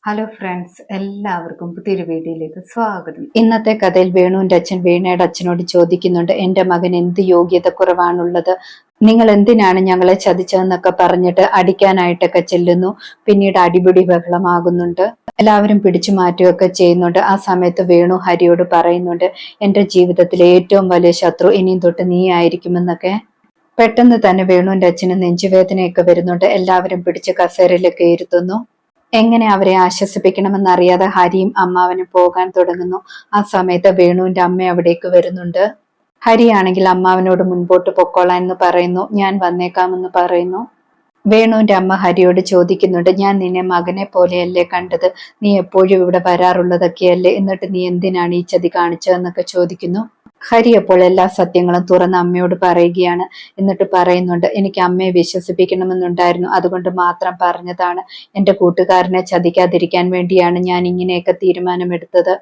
Hello friends, എല്ലാവർക്കും പുതിയൊരു വീഡിയോയിലേക്ക് സ്വാഗതം. ഇന്നത്തെ കഥയിൽ വേണുവിന്റെ അച്ഛൻ വീണയുടെ അച്ഛനോട് ചോദിക്കുന്നുണ്ട്, എന്റെ മകൻ എന്ത് യോഗ്യത കുറവാണുള്ളത്, നിങ്ങൾ എന്തിനാണ് ഞങ്ങളെ ചതിച്ചതെന്നൊക്കെ പറഞ്ഞിട്ട് അടിക്കാനായിട്ടൊക്കെ ചെല്ലുന്നു. പിന്നീട് അടിപിടി ബഹളമാകുന്നുണ്ട്. എല്ലാവരും പിടിച്ചു മാറ്റുകയൊക്കെ ചെയ്യുന്നുണ്ട്. ആ സമയത്ത് വേണു ഹരിയോട് പറയുന്നുണ്ട്, എന്റെ ജീവിതത്തിലെ ഏറ്റവും വലിയ ശത്രു ഇനിയും തൊട്ട് നീ ആയിരിക്കുമെന്നൊക്കെ. പെട്ടെന്ന് തന്നെ വേണുവിന്റെ അച്ഛന് നെഞ്ചുവേദനയൊക്കെ വരുന്നുണ്ട്. എല്ലാവരും പിടിച്ച് കസേരയിലൊക്കെ ഇരുത്തുന്നു. എങ്ങനെ അവരെ ആശ്വസിപ്പിക്കണമെന്നറിയാതെ ഹരിയും അമ്മാവനും പോകാൻ തുടങ്ങുന്നു. ആ സമയത്ത് വേണുവിന്റെ അമ്മ അവിടേക്ക് വരുന്നുണ്ട്. ഹരിയാണെങ്കിൽ അമ്മാവനോട് മുൻപോട്ട് പൊക്കോളാൻ എന്ന് പറയുന്നു. ഞാൻ വന്നേക്കാമെന്ന് പറയുന്നു. വേണുവിന്റെ അമ്മ ഹരിയോട് ചോദിക്കുന്നുണ്ട്, ഞാൻ നിന്നെ മകനെ പോലെയല്ലേ കണ്ടത്, നീ എപ്പോഴും ഇവിടെ വരാറുള്ളതൊക്കെയല്ലേ, എന്നിട്ട് നീ എന്തിനാണ് ഈ ചതി കാണിച്ചതെന്നൊക്കെ ചോദിക്കുന്നു. ഹരി അപ്പോൾ എല്ലാ സത്യങ്ങളും തുറന്ന് അമ്മയോട് പറയുകയാണ്. എന്നിട്ട് പറയുന്നുണ്ട്, എനിക്ക് അമ്മയെ വിശ്വസിപ്പിക്കണമെന്നുണ്ടായിരുന്നു, അതുകൊണ്ട് മാത്രം പറഞ്ഞതാണ്. എന്റെ കൂട്ടുകാരനെ ചതിക്കാതിരിക്കാൻ വേണ്ടിയാണ് ഞാൻ ഇങ്ങനെയൊക്കെ തീരുമാനമെടുത്തത്.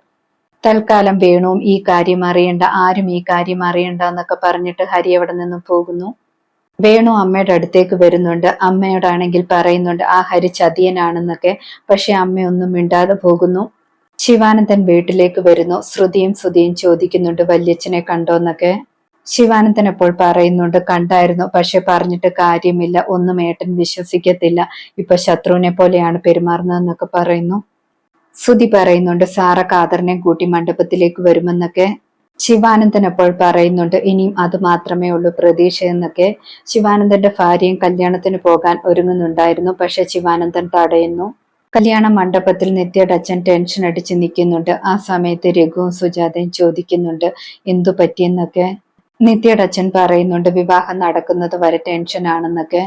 തൽക്കാലം വേണുവും ഈ കാര്യം അറിയണ്ട, ആരും ഈ കാര്യം അറിയണ്ട എന്നൊക്കെ പറഞ്ഞിട്ട് ഹരി അവിടെ നിന്നും പോകുന്നു. വേണു അമ്മയുടെ അടുത്തേക്ക് വരുന്നുണ്ട്. അമ്മയോടാണെങ്കിൽ പറയുന്നുണ്ട്, ആ ഹരി ചതിയനാണെന്നൊക്കെ. പക്ഷെ അമ്മയൊന്നും മിണ്ടാതെ പോകുന്നു. ശിവാനന്ദൻ വീട്ടിലേക്ക് വരുന്നു. ശ്രുതിയും സുധിയും ചോദിക്കുന്നുണ്ട്, വല്യച്ഛനെ കണ്ടോന്നൊക്കെ. ശിവാനന്ദൻ അപ്പോൾ പറയുന്നുണ്ട്, കണ്ടായിരുന്നു, പക്ഷെ പറഞ്ഞിട്ട് കാര്യമില്ല, ഒന്നും ഏട്ടൻ വിശ്വസിക്കത്തില്ല, ഇപ്പൊ ശത്രുവിനെ പോലെയാണ് പെരുമാറുന്നതെന്നൊക്കെ പറയുന്നു. സുധി പറയുന്നുണ്ട്, സാറ കാദറിനെ കൂട്ടി മണ്ഡപത്തിലേക്ക് വരുമെന്നൊക്കെ. ശിവാനന്ദൻ അപ്പോൾ പറയുന്നുണ്ട്, ഇനിയും അത് മാത്രമേ ഉള്ളൂ പ്രതീക്ഷ എന്നൊക്കെ. ശിവാനന്ദന്റെ ഭാര്യയും കല്യാണത്തിന് പോകാൻ ഒരുങ്ങുന്നുണ്ടായിരുന്നു, പക്ഷെ ശിവാനന്ദൻ തടയുന്നു. കല്യാണ മണ്ഡപത്തിൽ നിത്യയുടെ അച്ഛൻ ടെൻഷൻ അടിച്ച് നിൽക്കുന്നുണ്ട്. ആ സമയത്ത് രഘുവും സുജാതയും ചോദിക്കുന്നുണ്ട്, എന്തു പറ്റിയെന്നൊക്കെ. നിത്യയുടെ അച്ഛൻ പറയുന്നുണ്ട്, വിവാഹം നടക്കുന്നത് വരെ ടെൻഷൻ ആണെന്നൊക്കെ.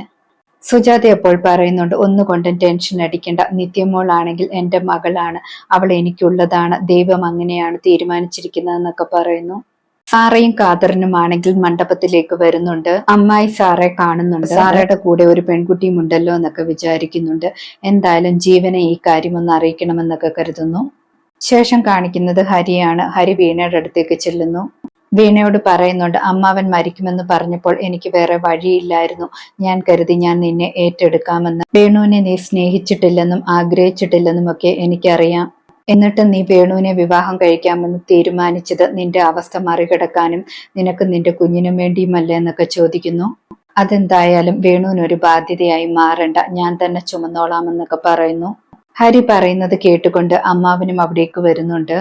സുജാത അപ്പോൾ പറയുന്നുണ്ട്, ഒന്നുകൊണ്ടും ടെൻഷൻ അടിക്കണ്ട, നിത്യമോൾ ആണെങ്കിൽ എന്റെ മകളാണ്, അവൾ എനിക്കുള്ളതാണ്, ദൈവം അങ്ങനെയാണ് തീരുമാനിച്ചിരിക്കുന്നതെന്നൊക്കെ പറയുന്നു. സാറയും കാദറിനും ആണെങ്കിൽ മണ്ഡപത്തിലേക്ക് വരുന്നുണ്ട്. അമ്മായി സാറെ കാണുന്നുണ്ട്. സാറയുടെ കൂടെ ഒരു പെൺകുട്ടിയും ഉണ്ടല്ലോ എന്നൊക്കെ വിചാരിക്കുന്നുണ്ട്. എന്തായാലും ജീവനെ ഈ കാര്യം ഒന്ന് അറിയിക്കണമെന്നൊക്കെ കരുതുന്നു. ശേഷം കാണിക്കുന്നത് ഹരിയാണ്. ഹരി വീണയുടെ അടുത്തേക്ക് ചെല്ലുന്നു. വീണയോട് പറയുന്നുണ്ട്, അമ്മാവൻ മരിക്കുമെന്ന് പറഞ്ഞപ്പോൾ എനിക്ക് വേറെ വഴിയില്ലായിരുന്നു, ഞാൻ കരുതി ഞാൻ നിന്നെ ഏറ്റെടുക്കാമെന്ന്. വേണുവിനെ നീ സ്നേഹിച്ചിട്ടില്ലെന്നും ആഗ്രഹിച്ചിട്ടില്ലെന്നും ഒക്കെ എനിക്കറിയാം, എന്നിട്ട് നീ വേണുവിനെ വിവാഹം കഴിക്കാമെന്ന് തീരുമാനിച്ചത് നിന്റെ അവസ്ഥ മറികടക്കാനും നിനക്ക് നിന്റെ കുഞ്ഞിനും വേണ്ടിയുമല്ലേ എന്നൊക്കെ ചോദിക്കുന്നു. അതെന്തായാലും വേണുവിനൊരു ബാധ്യതയായി മാറണ്ട, ഞാൻ തന്നെ ചുമന്നോളാമെന്നൊക്കെ പറയുന്നു. ഹരി പറയുന്നത് കേട്ടുകൊണ്ട് അമ്മാവനും അവിടേക്ക് വരുന്നുണ്ട്.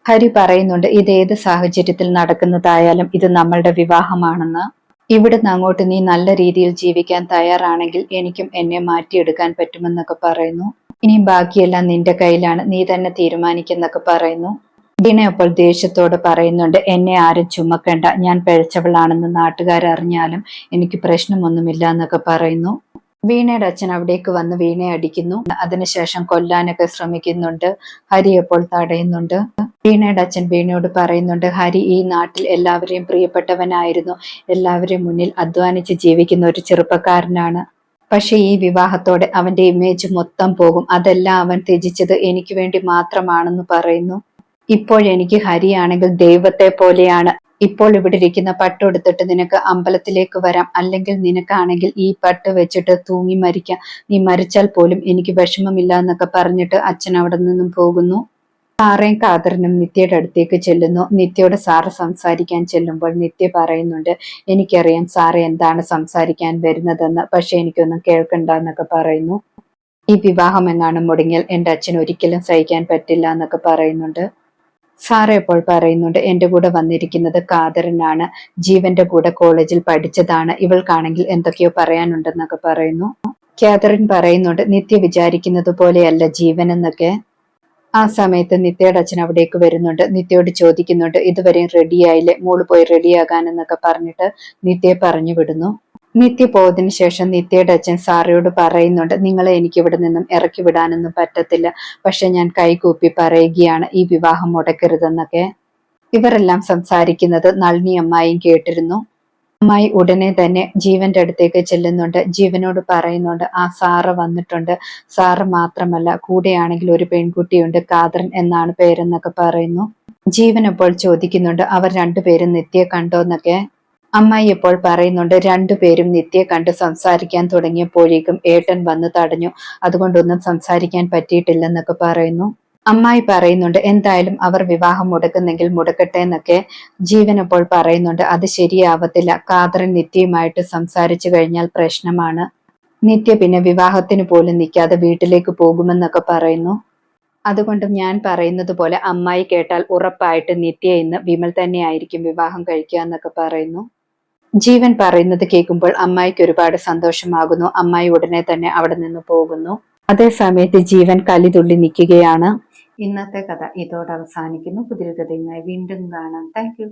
ഹരി പറയുന്നുണ്ട്, ഇതേത് സാഹചര്യത്തിൽ നടക്കുന്നതായാലും ഇത് നമ്മളുടെ വിവാഹമാണെന്ന്. ഇവിടുന്ന് അങ്ങോട്ട് നീ നല്ല രീതിയിൽ ജീവിക്കാൻ തയ്യാറാണെങ്കിൽ എനിക്കും എന്നെ മാറ്റിയെടുക്കാൻ പറ്റുമെന്നൊക്കെ പറയുന്നു. ഇനി ബാക്കിയെല്ലാം നിന്റെ കയ്യിലാണ്, നീ തന്നെ തീരുമാനിക്കുന്നൊക്കെ പറയുന്നു. വീണ അപ്പോൾ ദേഷ്യത്തോട് പറയുന്നുണ്ട്, എന്നെ ആരും ചുമക്കണ്ട, ഞാൻ പിഴച്ചവളാണെന്ന് നാട്ടുകാരറിഞ്ഞാലും എനിക്ക് പ്രശ്നമൊന്നുമില്ല എന്നൊക്കെ പറയുന്നു. വീണയുടെ അച്ഛൻ അവിടേക്ക് വന്ന് വീണയെ അടിക്കുന്നു. അതിനുശേഷം കൊല്ലാനൊക്കെ ശ്രമിക്കുന്നുണ്ട്. ഹരി അപ്പോൾ തടയുന്നുണ്ട്. വീണയുടെ അച്ഛൻ വീണയോട് പറയുന്നുണ്ട്, ഹരി ഈ നാട്ടിൽ എല്ലാവരെയും പ്രിയപ്പെട്ടവനായിരുന്നു, എല്ലാവരെയും മുന്നിൽ അധ്വാനിച്ച് ജീവിക്കുന്ന ഒരു ചെറുപ്പക്കാരനാണ്. പക്ഷെ ഈ വിവാഹത്തോടെ അവന്റെ ഇമേജ് മൊത്തം പോകും, അതെല്ലാം അവൻ ത്യജിച്ചത് എനിക്ക് വേണ്ടി മാത്രമാണെന്ന് പറയുന്നു. ഇപ്പോഴെനിക്ക് ഹരിയാണെങ്കിൽ ദൈവത്തെ പോലെയാണ്. ഇപ്പോൾ ഇവിടെ ഇരിക്കുന്ന പട്ടുടുത്തിട്ട് നിനക്ക് അമ്പലത്തിലേക്ക് വരാം, അല്ലെങ്കിൽ നിനക്കാണെങ്കിൽ ഈ പട്ട് വെച്ചിട്ട് തൂങ്ങി മരിക്കാം, നീ മരിച്ചാൽ പോലും എനിക്ക് വിഷമമില്ല എന്നൊക്കെ പറഞ്ഞിട്ട് അച്ഛൻ അവിടെ നിന്നും പോകുന്നു. സാറേയും കാദറിനും നിത്യയുടെ അടുത്തേക്ക് ചെല്ലുന്നു. നിത്യയോട് സാറ് സംസാരിക്കാൻ ചെല്ലുമ്പോൾ നിത്യ പറയുന്നുണ്ട്, എനിക്കറിയാം സാറ് എന്താണ് സംസാരിക്കാൻ വരുന്നതെന്ന്, പക്ഷെ എനിക്കൊന്നും കേൾക്കണ്ട എന്നൊക്കെ പറയുന്നു. ഈ വിവാഹം എന്നാണ് മുടങ്ങിയാൽ എന്റെ അച്ഛൻ ഒരിക്കലും സഹിക്കാൻ പറ്റില്ല എന്നൊക്കെ പറയുന്നുണ്ട്. സാറ് എപ്പോൾ പറയുന്നുണ്ട്, എന്റെ കൂടെ വന്നിരിക്കുന്നത് കാദറിനാണ്, ജീവന്റെ കൂടെ കോളേജിൽ പഠിച്ചതാണ്, ഇവൾക്കാണെങ്കിൽ എന്തൊക്കെയോ പറയാനുണ്ടെന്നൊക്കെ പറയുന്നു. കാതറിൻ പറയുന്നുണ്ട്, നിത്യ വിചാരിക്കുന്നത് പോലെയല്ല ജീവൻ എന്നൊക്കെ. ആ സമയത്ത് നിത്യയുടെ അച്ഛൻ അവിടേക്ക് വരുന്നുണ്ട്. നിത്യയോട് ചോദിക്കുന്നുണ്ട്, ഇതുവരെയും റെഡിയായില്ലേ, മോള് പോയി റെഡിയാകാനെന്നൊക്കെ പറഞ്ഞിട്ട് നിത്യയെ പറഞ്ഞു വിടുന്നു. നിത്യ പോയതിനു ശേഷം നിത്യയുടെ അച്ഛൻ സാറയോട് പറയുന്നുണ്ട്, നിങ്ങളെ എനിക്ക് ഇവിടെ നിന്നും ഇറക്കി വിടാനൊന്നും പറ്റത്തില്ല, പക്ഷെ ഞാൻ കൈകൂപ്പി പറയുകയാണ്, ഈ വിവാഹം മുടക്കരുതെന്നൊക്കെ. ഇവരെല്ലാം സംസാരിക്കുന്നത് നളിനി അമ്മായിയും കേട്ടിരുന്നു. അമ്മായി ഉടനെ തന്നെ ജീവന്റെ അടുത്തേക്ക് ചെല്ലുന്നുണ്ട്. ജീവനോട് പറയുന്നുണ്ട്, ആ സാറ് വന്നിട്ടുണ്ട്, സാറ് മാത്രമല്ല കൂടെയാണെങ്കിൽ ഒരു പെൺകുട്ടിയുണ്ട്, കാദറിൻ എന്നാണ് പേരെന്നൊക്കെ പറയുന്നു. ജീവൻ അപ്പോൾ ചോദിക്കുന്നുണ്ട്, അവർ രണ്ടുപേരും നിത്യയെ കണ്ടോന്നൊക്കെ. അമ്മായി ഇപ്പോൾ പറയുന്നുണ്ട് രണ്ടുപേരും നിത്യയെ കണ്ട് സംസാരിക്കാൻ തുടങ്ങിയപ്പോഴേക്കും ഏട്ടൻ വന്ന് തടഞ്ഞു. അതുകൊണ്ടൊന്നും സംസാരിക്കാൻ പറ്റിയിട്ടില്ലെന്നൊക്കെ പറയുന്നു. അമ്മായി പറയുന്നുണ്ട് എന്തായാലും അവർ വിവാഹം മുടക്കുന്നെങ്കിൽ മുടക്കട്ടെ എന്നൊക്കെ. ജീവൻ അപ്പോൾ പറയുന്നുണ്ട് അത് ശരിയാവത്തില്ല. കാതറൻ നിത്യയുമായിട്ട് സംസാരിച്ചു കഴിഞ്ഞാൽ പ്രശ്നമാണ്. നിത്യ പിന്നെ വിവാഹത്തിന് പോലും നിൽക്കാതെ വീട്ടിലേക്ക് പോകുമെന്നൊക്കെ പറയുന്നു. അതുകൊണ്ട് ഞാൻ പറയുന്നത് പോലെ അമ്മായി കേട്ടാൽ ഉറപ്പായിട്ട് നിത്യ ഇന്ന് വിമൽ തന്നെ ആയിരിക്കും വിവാഹം കഴിക്കുക എന്നൊക്കെ പറയുന്നു. ജീവൻ പറയുന്നത് കേൾക്കുമ്പോൾ അമ്മായിക്ക് ഒരുപാട് സന്തോഷമാകുന്നു. അമ്മായി ഉടനെ തന്നെ അവിടെ നിന്ന് പോകുന്നു. അതേ സമയത്ത് ജീവൻ കലിതുള്ളി നിൽക്കുകയാണ്. ഇന്നത്തെ കഥ ഇതോടെ അവസാനിക്കുന്നു. പുതിയൊരു കഥയുമായി വീണ്ടും കാണാം. Thank you.